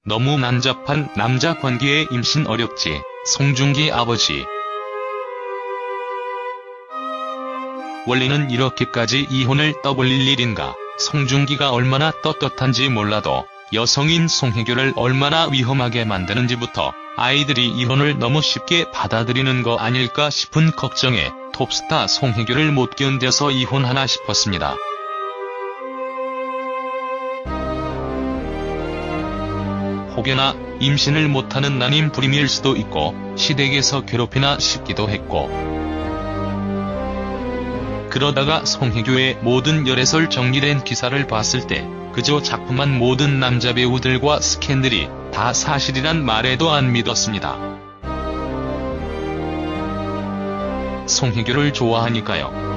너무 난잡한 남자 관계에 임신 어렵지. 송중기 아버지. 원래는 이렇게까지 이혼을 떠벌릴 일인가. 송중기가 얼마나 떳떳한지 몰라도 여성인 송혜교를 얼마나 위험하게 만드는지부터 아이들이 이혼을 너무 쉽게 받아들이는 거 아닐까 싶은 걱정에 톱스타 송혜교를 못 견뎌서 이혼하나 싶었습니다. 혹여나 임신을 못하는 난임 불임일 수도 있고 시댁에서 괴롭히나 싶기도 했고, 그러다가 송혜교의 모든 열애설 정리된 기사를 봤을 때 그저 작품한 모든 남자 배우들과 스캔들이 다 사실이란 말에도 안 믿었습니다. 송혜교를 좋아하니까요.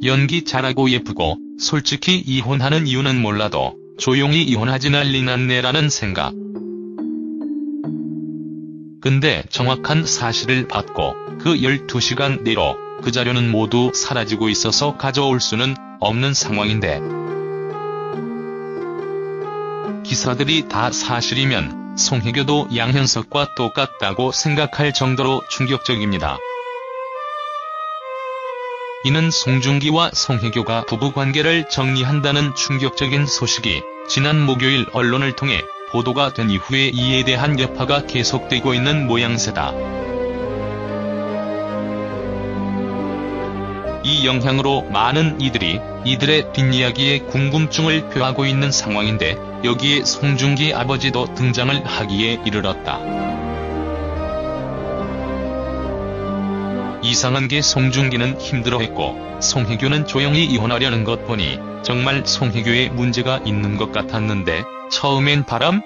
연기 잘하고 예쁘고 솔직히 이혼하는 이유는 몰라도 조용히 이혼하지 난리 났네라는 생각. 근데 정확한 사실을 받고 그 12시간 내로 그 자료는 모두 사라지고 있어서 가져올 수는 없는 상황인데, 기사들이 다 사실이면 송혜교도 양현석과 똑같다고 생각할 정도로 충격적입니다. 이는 송중기와 송혜교가 부부관계를 정리한다는 충격적인 소식이 지난 목요일 언론을 통해 보도가 된 이후에 이에 대한 여파가 계속되고 있는 모양새다. 이 영향으로 많은 이들이 이들의 뒷이야기에 궁금증을 표하고 있는 상황인데, 여기에 송중기 아버지도 등장을 하기에 이르렀다. 이상한 게 송중기는 힘들어했고 송혜교는 조용히 이혼하려는 것 보니 정말 송혜교에 문제가 있는 것 같았는데, 처음엔 바람?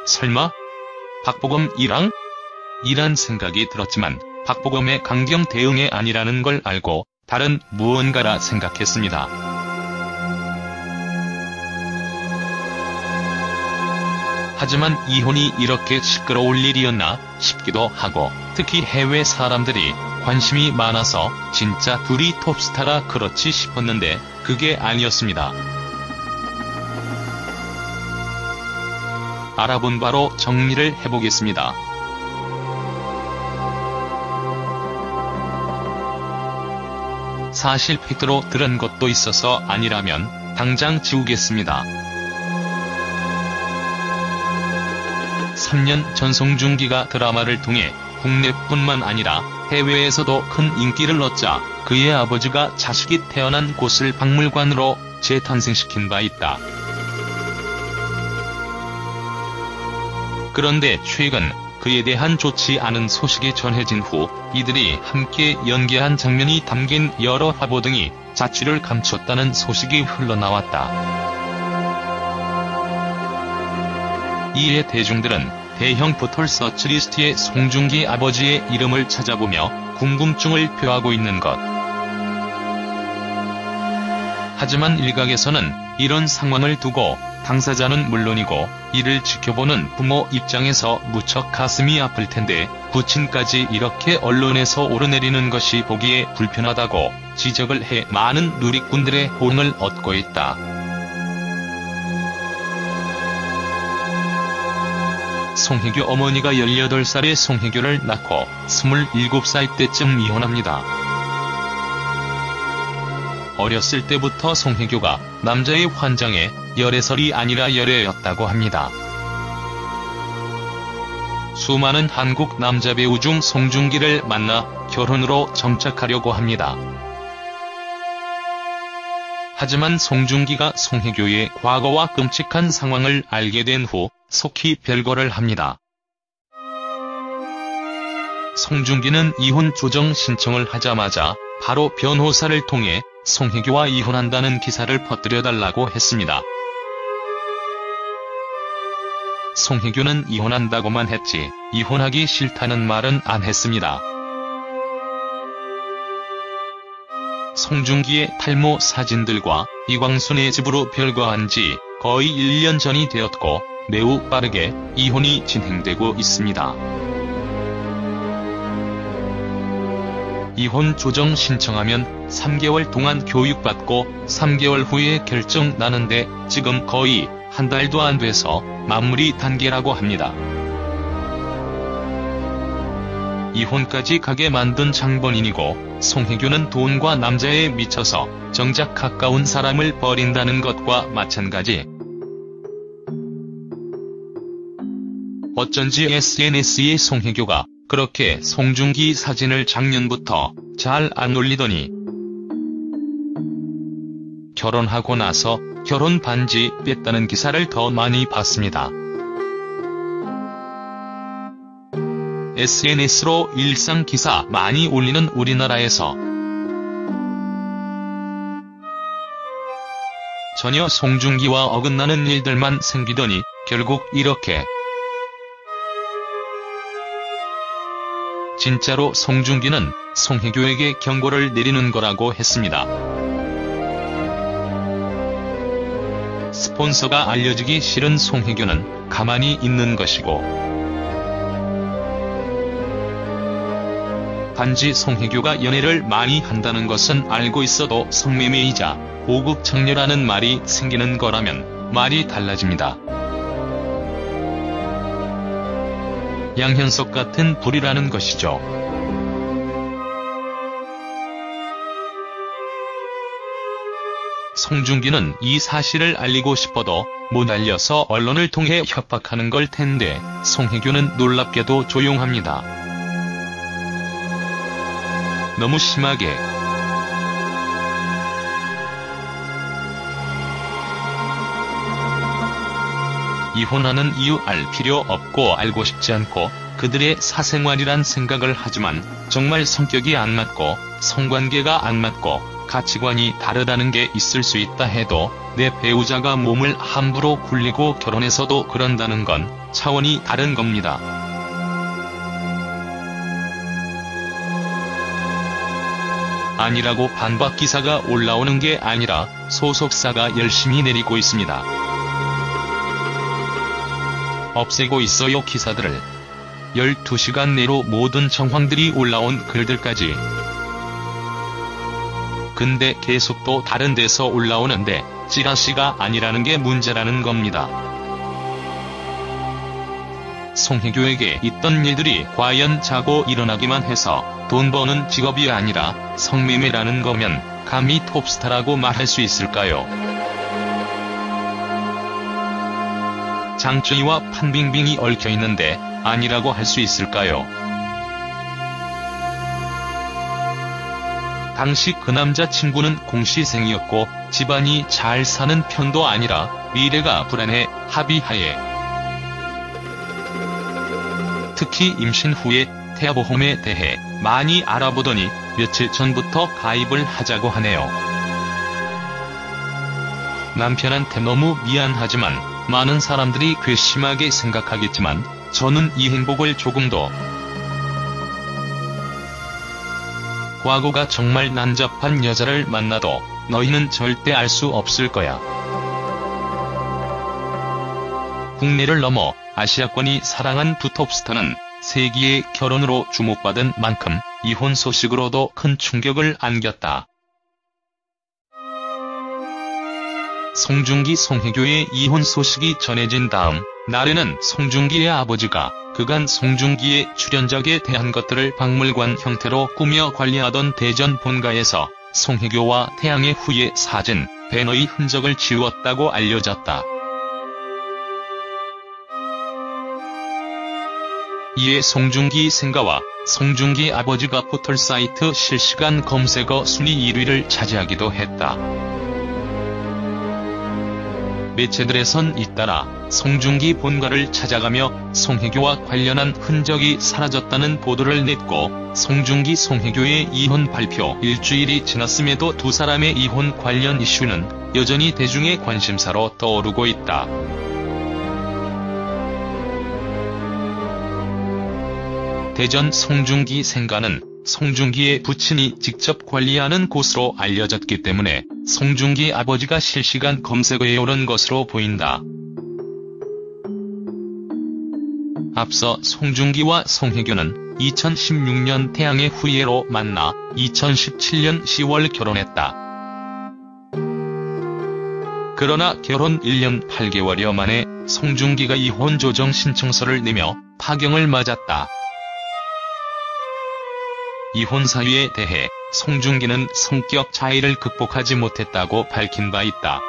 설마? 박보검이랑? 이란 생각이 들었지만 박보검의 강경 대응이 아니라는 걸 알고 다른 무언가라 생각했습니다. 하지만 이혼이 이렇게 시끄러울 일이었나 싶기도 하고, 특히 해외 사람들이 관심이 많아서 진짜 둘이 톱스타라 그렇지 싶었는데 그게 아니었습니다. 알아본 바로 정리를 해보겠습니다. 사실 팩트로 들은 것도 있어서 아니라면 당장 지우겠습니다. 3년 전 송중기가 드라마를 통해 국내뿐만 아니라 해외에서도 큰 인기를 얻자 그의 아버지가 자식이 태어난 곳을 박물관으로 재탄생시킨 바 있다. 그런데 최근 그에 대한 좋지 않은 소식이 전해진 후 이들이 함께 연기한 장면이 담긴 여러 화보 등이 자취를 감췄다는 소식이 흘러나왔다. 이에 대중들은 대형 포털 서치리스트에 송중기 아버지의 이름을 찾아보며 궁금증을 표하고 있는 것. 하지만 일각에서는 이런 상황을 두고 당사자는 물론이고 이를 지켜보는 부모 입장에서 무척 가슴이 아플 텐데 부친까지 이렇게 언론에서 오르내리는 것이 보기에 불편하다고 지적을 해 많은 누리꾼들의 호응을 얻고 있다. 송혜교 어머니가 18살에 송혜교를 낳고 27살 때쯤 이혼합니다. 어렸을 때부터 송혜교가 남자의 환장에 열애설이 아니라 열애였다고 합니다. 수많은 한국 남자 배우 중 송중기를 만나 결혼으로 정착하려고 합니다. 하지만 송중기가 송혜교의 과거와 끔찍한 상황을 알게 된 후 속히 별거를 합니다. 송중기는 이혼 조정 신청을 하자마자 바로 변호사를 통해 송혜교와 이혼한다는 기사를 퍼뜨려달라고 했습니다. 송혜교는 이혼한다고만 했지 이혼하기 싫다는 말은 안 했습니다. 송중기의 탈모 사진들과 이광순의 집으로 별거한 지 거의 1년 전이 되었고 매우 빠르게 이혼이 진행되고 있습니다. 이혼 조정 신청하면 3개월 동안 교육받고 3개월 후에 결정 나는데 지금 거의 한 달도 안 돼서 마무리 단계라고 합니다. 이혼까지 가게 만든 장본인이고 송혜교는 돈과 남자에 미쳐서 정작 가까운 사람을 버린다는 것과 마찬가지. 어쩐지 SNS에 송혜교가 그렇게 송중기 사진을 작년부터 잘 안 올리더니 결혼하고 나서 결혼 반지 뺐다는 기사를 더 많이 봤습니다. SNS로 일상 기사 많이 올리는 우리나라에서 전혀 송중기와 어긋나는 일들만 생기더니 결국 이렇게. 진짜로 송중기는 송혜교에게 경고를 내리는 거라고 했습니다. 스폰서가 알려지기 싫은 송혜교는 가만히 있는 것이고, 단지 송혜교가 연애를 많이 한다는 것은 알고 있어도 성매매이자 고급 청녀라는 말이 생기는 거라면 말이 달라집니다. 양현석 같은 불이라는 것이죠. 송중기는 이 사실을 알리고 싶어도 못 알려서 언론을 통해 협박하는 걸 텐데 송혜교는 놀랍게도 조용합니다. 너무 심하게. 이혼하는 이유 알 필요 없고 알고 싶지 않고 그들의 사생활이란 생각을 하지만 정말 성격이 안 맞고 성관계가 안 맞고 가치관이 다르다는 게 있을 수 있다 해도 내 배우자가 몸을 함부로 굴리고 결혼해서도 그런다는 건 차원이 다른 겁니다. 아니라고 반박 기사가 올라오는 게 아니라 소속사가 열심히 내리고 있습니다. 없애고 있어요 기사들을. 12시간 내로 모든 정황들이 올라온 글들까지. 근데 계속 또 다른 데서 올라오는데 찌라시가 아니라는 게 문제라는 겁니다. 송혜교에게 있던 일들이 과연 자고 일어나기만 해서 돈 버는 직업이 아니라 성매매라는 거면 감히 톱스타라고 말할 수 있을까요? 장쯔이와 판빙빙이 얽혀있는데 아니라고 할 수 있을까요? 당시 그 남자 친구는 공시생이었고 집안이 잘 사는 편도 아니라 미래가 불안해 합의하에. 특히 임신 후에 태아보험에 대해 많이 알아보더니 며칠 전부터 가입을 하자고 하네요. 남편한테 너무 미안하지만 많은 사람들이 괘씸하게 생각하겠지만 저는 이 행복을 조금도. 과거가 정말 난잡한 여자를 만나도 너희는 절대 알 수 없을 거야. 국내를 넘어 아시아권이 사랑한 두 톱스타는 세기의 결혼으로 주목받은 만큼 이혼 소식으로도 큰 충격을 안겼다. 송중기 송혜교의 이혼 소식이 전해진 다음 날에는 송중기의 아버지가 그간 송중기의 출연작에 대한 것들을 박물관 형태로 꾸며 관리하던 대전 본가에서 송혜교와 태양의 후예 사진, 배너의 흔적을 지웠다고 알려졌다. 이에 송중기 생가와 송중기 아버지가 포털사이트 실시간 검색어 순위 1위를 차지하기도 했다. 매체들에선 잇따라 송중기 본가를 찾아가며 송혜교와 관련한 흔적이 사라졌다는 보도를 냈고 송중기 송혜교의 이혼 발표 일주일이 지났음에도 두 사람의 이혼 관련 이슈는 여전히 대중의 관심사로 떠오르고 있다. 대전 송중기 생가는 송중기의 부친이 직접 관리하는 곳으로 알려졌기 때문에 송중기 아버지가 실시간 검색어에 오른 것으로 보인다. 앞서 송중기와 송혜교는 2016년 태양의 후예로 만나 2017년 10월 결혼했다. 그러나 결혼 1년 8개월여 만에 송중기가 이혼 조정 신청서를 내며 파경을 맞았다. 이혼 사유에 대해 송중기는 성격 차이를 극복하지 못했다고 밝힌 바 있다.